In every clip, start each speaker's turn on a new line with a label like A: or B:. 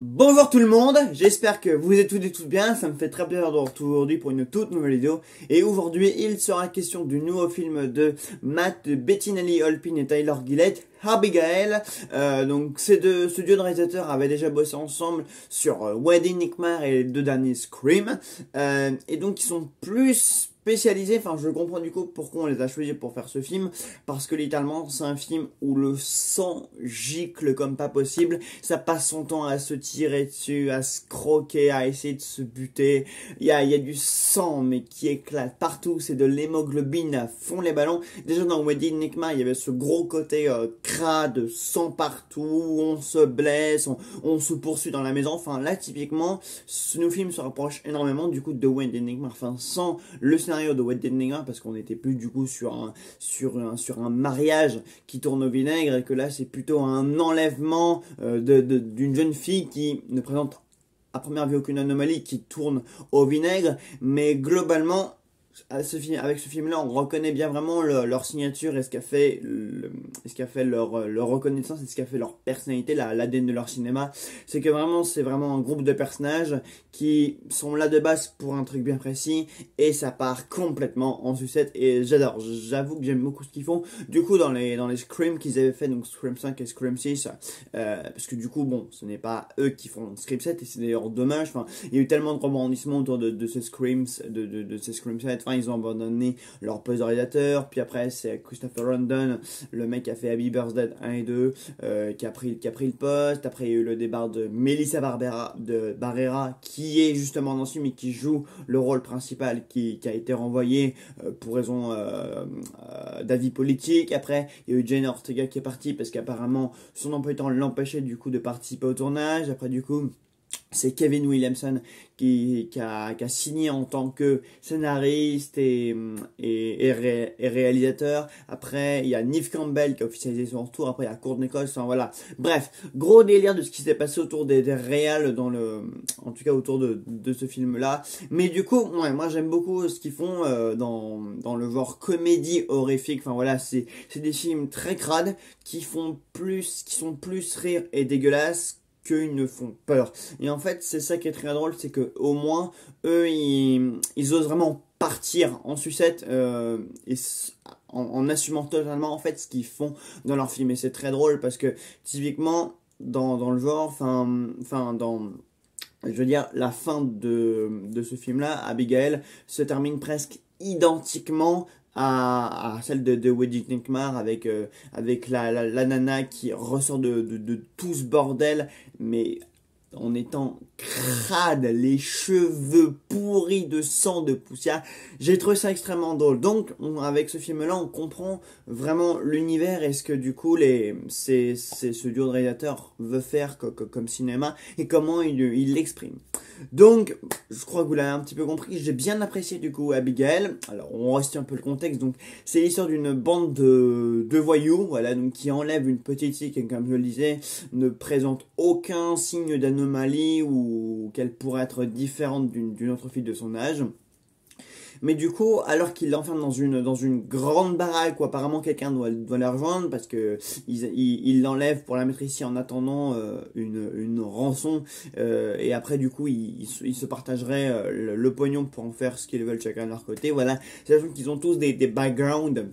A: Bonjour tout le monde, j'espère que vous êtes toutes et tous bien, ça me fait très plaisir de vous retrouver aujourd'hui pour une toute nouvelle vidéo. Et aujourd'hui, il sera question du nouveau film de Matt Bettinelli, Holpin et Tyler Gillett, Abigail. Donc ce duo de réalisateurs avait déjà bossé ensemble sur Wedding Nightmare et les deux derniers Scream. Et donc ils sont plus spécialisés, enfin je comprends du coup pourquoi on les a choisis pour faire ce film, parce que littéralement c'est un film où le sang gicle comme pas possible, ça passe son temps à se tirer dessus, à se croquer, à essayer de se buter, il y a du sang mais qui éclate partout, c'est de l'hémoglobine à fond les ballons. Déjà dans Wedding Nightmare il y avait ce gros côté crade, sang partout, on se blesse, on se poursuit dans la maison, enfin là typiquement ce nouveau film se rapproche énormément du coup de Wedding Nightmare, enfin sans le scénario de Wedding Nightmare parce qu'on était plus du coup sur un mariage qui tourne au vinaigre et que là c'est plutôt un enlèvement d'une jeune fille qui ne présente à première vue aucune anomalie, qui tourne au vinaigre, mais globalement avec ce film-là, on reconnaît bien vraiment leur signature et ce qu'a fait, leur reconnaissance et ce qu'a fait leur personnalité, l'ADN de leur cinéma. C'est que vraiment, c'est vraiment un groupe de personnages qui sont là de base pour un truc bien précis et ça part complètement en sucette et j'adore. J'avoue que j'aime beaucoup ce qu'ils font. Du coup, dans les Scream qu'ils avaient fait, donc Scream 5 et Scream 6, parce que du coup, bon, ce n'est pas eux qui font Scream 7 et c'est d'ailleurs dommage. Enfin, il y a eu tellement de rebondissements autour de ces Screams, de ces Scream 7. Enfin, ils ont abandonné leur poste de réalisateur. Puis après, c'est Christopher Rondon, le mec qui a fait Happy Birthday 1 et 2, qui a pris le poste. Après, il y a eu le départ de Melissa Barrera, qui est justement dans ce film, mais qui joue le rôle principal, qui a été renvoyé pour raison d'avis politique. Après, il y a eu Jenna Ortega qui est partie parce qu'apparemment, son emploi du temps l'empêchait du coup de participer au tournage. Après, du coup, c'est Kevin Williamson qui a signé en tant que scénariste et réalisateur. Après, il y a Neve Campbell qui a officialisé son retour. Après, il y a Courtney Cox. Enfin, voilà. Bref, gros délire de ce qui s'est passé autour des réals en tout cas autour de ce film-là. Mais du coup, ouais, moi j'aime beaucoup ce qu'ils font dans le genre comédie horrifique. Enfin, voilà, c'est des films très crades qui sont plus rire et dégueulasses qu'ils ne font peur. Et en fait, c'est ça qui est très drôle, c'est que au moins, eux, ils osent vraiment partir en sucette en assumant totalement en fait ce qu'ils font dans leur film. Et c'est très drôle parce que typiquement, dans le genre, je veux dire, la fin de ce film-là, Abigail, se termine presque identiquement à celle de Wedding Nightmare avec la nana qui ressort de tout ce bordel, mais en étant crade, les cheveux pourris de sang, de poussière. J'ai trouvé ça extrêmement drôle. Donc, avec ce film-là, on comprend vraiment l'univers et ce que du coup ce duo de réalisateurs veut faire comme cinéma et comment il l'exprime. Donc, je crois que vous l'avez un petit peu compris, j'ai bien apprécié du coup Abigail. Alors, on reste un peu le contexte. Donc, c'est l'histoire d'une bande de voyous, voilà, donc qui enlève une petite fille qui, comme je le disais, ne présente aucun signe d'anomalie ou qu'elle pourrait être différente d'une autre fille de son âge. Mais du coup, alors qu'il l'enferme dans une grande baraque où apparemment quelqu'un doit la rejoindre parce que il l'enlève pour la mettre ici en attendant une rançon et après du coup ils se partageraient le pognon pour en faire ce qu'ils veulent chacun de leur côté. Voilà, c'est-à-dire qu'ils ont tous des backgrounds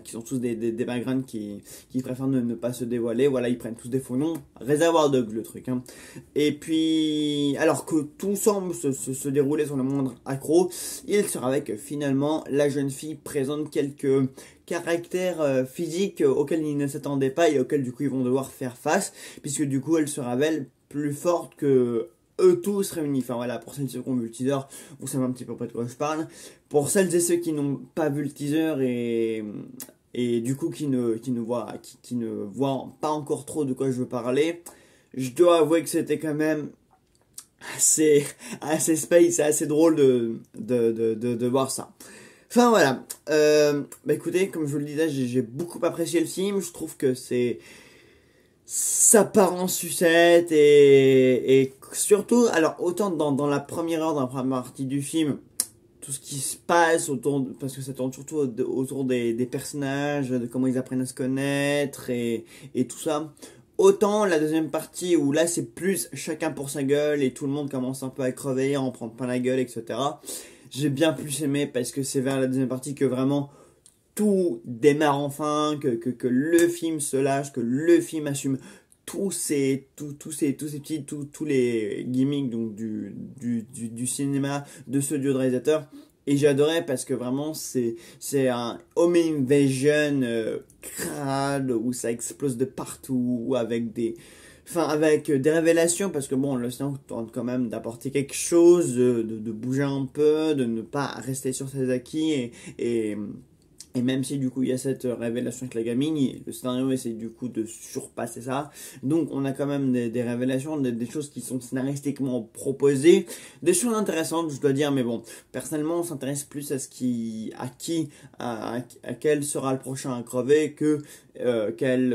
A: qui sont tous des backgrounds qui préfèrent ne pas se dévoiler. Voilà, ils prennent tous des faux noms. Réservoir Dogs, le truc. Hein. Et puis, alors que tout semble se dérouler sur le moindre accro, il se révèle que finalement, la jeune fille présente quelques caractères physiques auxquels ils ne s'attendaient pas et auxquels du coup ils vont devoir faire face, puisque du coup elle se révèle plus forte que eux tous réunis. Enfin voilà, pour celles et ceux qui ont vu le teaser, vous savez un petit peu de quoi je parle. Pour celles et ceux qui n'ont pas vu le teaser et du coup qui ne voient pas encore trop de quoi je veux parler, je dois avouer que c'était quand même assez space, assez drôle de voir ça. Enfin voilà, bah écoutez, comme je vous le disais, j'ai beaucoup apprécié le film, je trouve que ça part en sucette et surtout, alors autant dans la première heure, dans la première partie du film, tout ce qui se passe parce que ça tourne surtout autour des personnages, de comment ils apprennent à se connaître et tout ça. Autant la deuxième partie où là c'est plus chacun pour sa gueule et tout le monde commence un peu à crever, à en prendre plein la gueule, etc. J'ai bien plus aimé parce que c'est vers la deuxième partie que vraiment tout démarre enfin, que le film se lâche, que le film assume tous les gimmicks donc du cinéma de ce duo de réalisateurs. Et j'ai adoré parce que vraiment c'est un home invasion crade où ça explose de partout avec des révélations parce que bon le cinéma tente quand même d'apporter quelque chose, de bouger un peu, de ne pas rester sur ses acquis et même si du coup il y a cette révélation avec la gamine, le scénario essaie du coup de surpasser ça. Donc on a quand même des révélations, des choses qui sont scénaristiquement proposées, des choses intéressantes je dois dire, mais bon, personnellement on s'intéresse plus à quel sera le prochain à crever que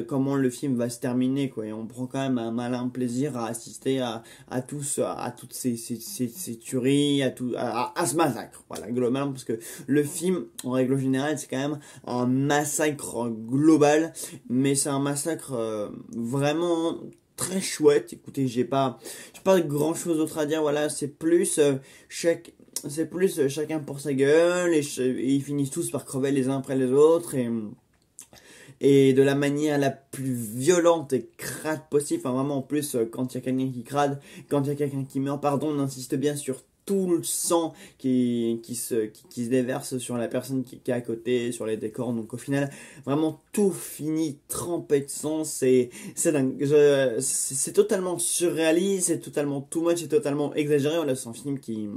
A: comment le film va se terminer quoi. Et on prend quand même un malin plaisir à assister à toutes ces tueries, à ce massacre. Voilà, globalement, parce que le film, en règle générale, c'est quand même un massacre global, mais c'est un massacre vraiment très chouette. Écoutez, j'ai pas grand chose d'autre à dire. Voilà, c'est plus chacun pour sa gueule et ils finissent tous par crever les uns après les autres et de la manière la plus violente et crade possible. Enfin, vraiment, en plus, quand il y a quelqu'un qui crade, quand il y a quelqu'un qui meurt, pardon, on insiste bien sur tout le sang qui se déverse sur la personne qui est à côté, sur les décors. Donc, au final, vraiment, tout finit trempé de sang. C'est dingue. C'est totalement surréaliste, c'est totalement too much, c'est totalement exagéré. Voilà, c'est un film qui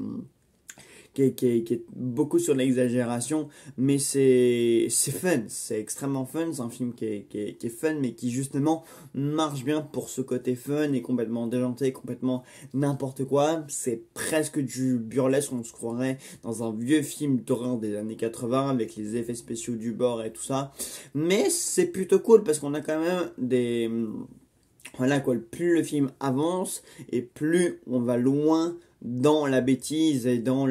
A: est beaucoup sur l'exagération, mais c'est fun, c'est extrêmement fun, c'est un film qui est fun, mais qui justement marche bien pour ce côté fun et complètement déjanté, complètement n'importe quoi. C'est presque du burlesque, on se croirait dans un vieux film d'horreur des années 80 avec les effets spéciaux du bord et tout ça, mais c'est plutôt cool parce qu'on a quand même voilà quoi, plus le film avance et plus on va loin dans la bêtise et dans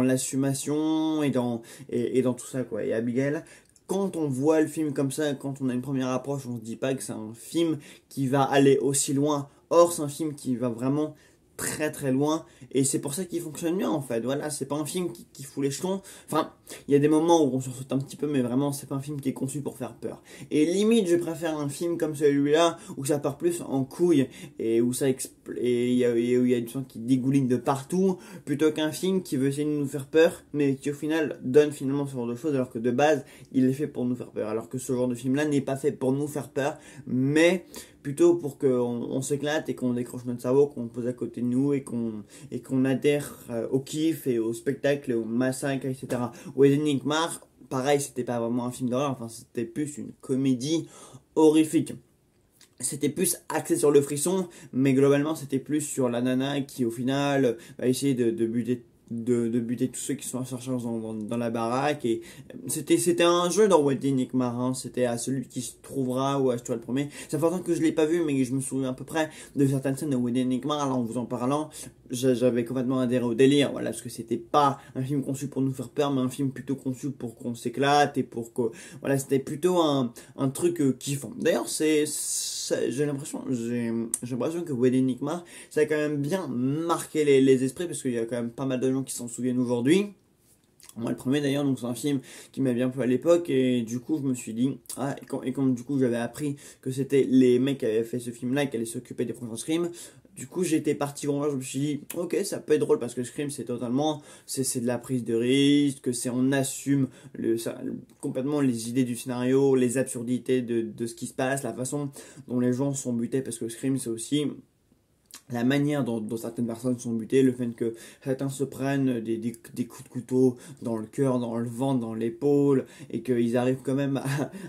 A: l'assumation et dans tout ça quoi. Et Abigail, quand on voit le film comme ça, quand on a une première approche, on se dit pas que c'est un film qui va aller aussi loin. Or, c'est un film qui va vraiment très très loin et c'est pour ça qu'il fonctionne bien en fait. Voilà, c'est pas un film qui fout les jetons. Enfin, il y a des moments où on se saute un petit peu, mais vraiment c'est pas un film qui est conçu pour faire peur. Et limite je préfère un film comme celui-là où ça part plus en couille et où et où il y a du sang qui dégouline de partout plutôt qu'un film qui veut essayer de nous faire peur mais qui au final donne finalement ce genre de choses alors que de base il est fait pour nous faire peur, alors que ce genre de film là n'est pas fait pour nous faire peur mais plutôt pour qu'on s'éclate et qu'on décroche notre cerveau, qu'on pose à côté de nous et qu'on adhère au kiff et au spectacle et au massacre, etc. Wedding Mar, pareil, c'était pas vraiment un film d'horreur, enfin c'était plus une comédie horrifique. C'était plus axé sur le frisson, mais globalement c'était plus sur la nana qui au final va essayer de buter tous ceux qui sont à sa recherche dans la baraque. Et c'était un jeu dans Wedding Nikmar, hein. C'était à celui qui se trouvera ou à toi le premier. C'est important que je l'ai pas vu, mais je me souviens à peu près de certaines scènes de Wedding Nikmar. Alors en vous en parlant, j'avais complètement adhéré au délire, voilà, parce que c'était pas un film conçu pour nous faire peur, mais un film plutôt conçu pour qu'on s'éclate et pour que, voilà, c'était plutôt un truc kiffant. D'ailleurs, j'ai l'impression que Wedding Nikmar, ça a quand même bien marqué les esprits, parce qu'il y a quand même pas mal de gens qui s'en souviennent aujourd'hui. Moi le premier d'ailleurs, donc c'est un film qui m'a bien plu à l'époque et du coup je me suis dit, quand du coup j'avais appris que c'était les mecs qui avaient fait ce film là et qui allaient s'occuper des prochains Scream, du coup j'étais parti voir, je me suis dit ok ça peut être drôle parce que Scream c'est de la prise de risque, on assume complètement les idées du scénario, les absurdités de ce qui se passe, la façon dont les gens sont butés, parce que Scream c'est aussi la manière dont certaines personnes sont butées, le fait que certains se prennent des coups de couteau dans le cœur, dans le ventre, dans l'épaule, et qu'ils arrivent quand même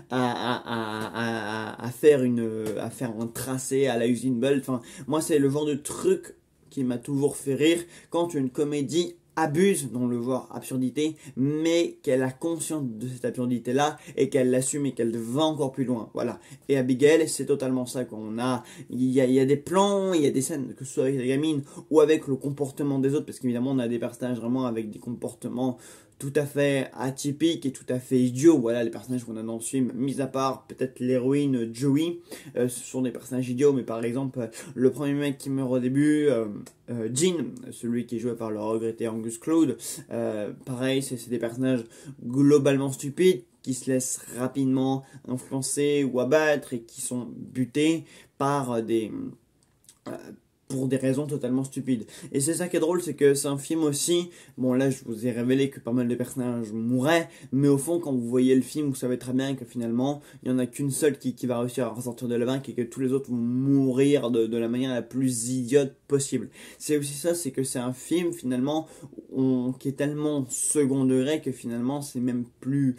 A: à faire un tracé à la Usain Bolt. Enfin, moi, c'est le genre de truc qui m'a toujours fait rire quand une comédie abuse dans le genre absurdité, mais qu'elle a conscience de cette absurdité là et qu'elle l'assume et qu'elle va encore plus loin. Voilà. Et Abigail, c'est totalement ça quoi. Il y a des plans, il y a des scènes, que ce soit avec la gamine ou avec le comportement des autres, parce qu'évidemment on a des personnages vraiment avec des comportements tout à fait atypique et tout à fait idiot. Voilà les personnages qu'on a dans ce film, mis à part peut-être l'héroïne Joey, ce sont des personnages idiots, mais par exemple le premier mec qui meurt au début, Jean, celui qui est joué par le regretté Angus Cloud, pareil, c'est des personnages globalement stupides qui se laissent rapidement influencer ou abattre et qui sont butés par pour des raisons totalement stupides. Et c'est ça qui est drôle, c'est que c'est un film aussi, bon là je vous ai révélé que pas mal de personnages mourraient, mais au fond quand vous voyez le film, vous savez très bien que finalement, il n'y en a qu'une seule qui va réussir à ressortir de la banque et que tous les autres vont mourir de la manière la plus idiote possible. C'est aussi ça, c'est que c'est un film finalement qui est tellement second degré que finalement c'est même plus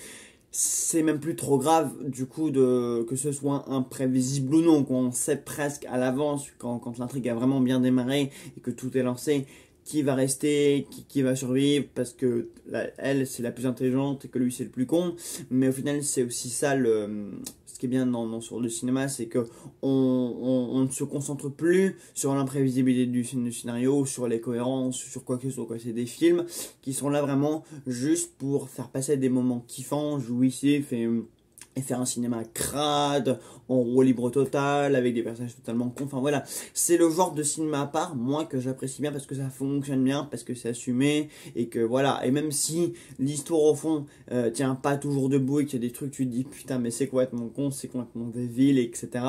A: trop grave du coup que ce soit imprévisible ou non, qu'on sait presque à l'avance quand l'intrigue a vraiment bien démarré et que tout est lancé, qui va rester, qui va survivre, parce que elle c'est la plus intelligente et que lui c'est le plus con. Mais au final c'est aussi ça ce qui est bien sur le cinéma, c'est que on ne se concentre plus sur l'imprévisibilité du scénario, sur les cohérences, sur quoi que ce soit, quoi. C'est des films qui sont là vraiment juste pour faire passer des moments kiffants, jouissifs et faire un cinéma crade, en roue libre total, avec des personnages totalement cons. Enfin voilà, c'est le genre de cinéma à part, moi, que j'apprécie bien parce que ça fonctionne bien, parce que c'est assumé, et que voilà. Et même si l'histoire au fond tient pas toujours debout et qu'il y a des trucs, tu te dis putain, mais c'est complètement con, c'est complètement débile, etc.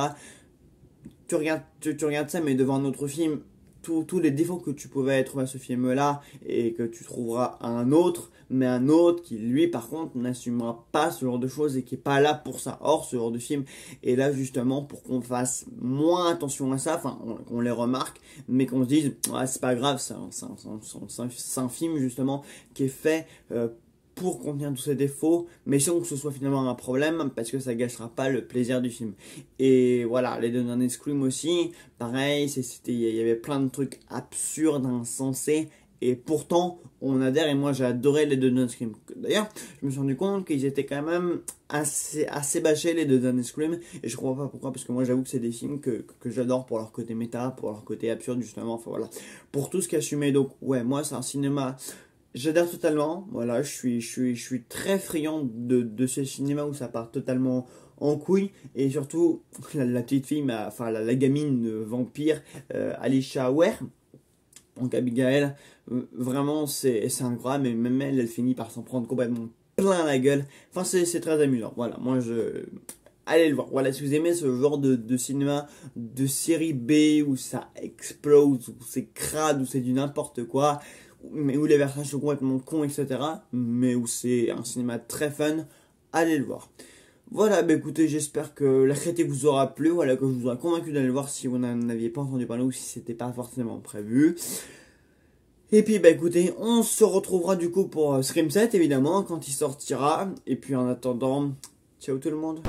A: Tu regardes ça, mais devant un autre film, tous les défauts que tu pouvais trouver à ce film-là et que tu trouveras à un autre, mais un autre qui, lui, par contre, n'assumera pas ce genre de choses et qui est pas là pour ça. Or, ce genre de film est là justement pour qu'on fasse moins attention à ça, enfin, qu'on les remarque, mais qu'on se dise, ouais, c'est pas grave, c'est un film justement qui est fait pour contenir tous ces défauts, mais sans que ce soit finalement un problème, parce que ça gâchera pas le plaisir du film. Et voilà, les deux derniers Scream aussi, pareil, il y avait plein de trucs absurdes, insensés, et pourtant, on adhère, et moi j'ai adoré les deux derniers Scream. D'ailleurs, je me suis rendu compte qu'ils étaient quand même assez bâchés, les deux derniers Scream, et je comprends pas pourquoi, parce que moi j'avoue que c'est des films que j'adore pour leur côté méta, pour leur côté absurde justement, enfin voilà, pour tout ce qu'assumé. Donc ouais, moi c'est un cinéma... J'adhère totalement, voilà, je suis très friand de ce cinéma où ça part totalement en couille, et surtout la petite fille, enfin la gamine vampire, Alicia Ware, donc Abigail, vraiment c'est incroyable, mais même elle finit par s'en prendre complètement plein la gueule, enfin c'est très amusant, voilà, allez le voir, voilà, si vous aimez ce genre de cinéma de série B où ça explose, où c'est crade, où c'est du n'importe quoi, mais où les personnages sont complètement cons, etc. Mais où c'est un cinéma très fun, allez le voir. Voilà, bah écoutez, j'espère que la critique vous aura plu, voilà, que je vous aurai convaincu d'aller le voir si vous n'en aviez pas entendu parler ou si c'était pas forcément prévu. Et puis bah écoutez, on se retrouvera du coup pour Scream 7 évidemment, quand il sortira. Et puis en attendant, ciao tout le monde.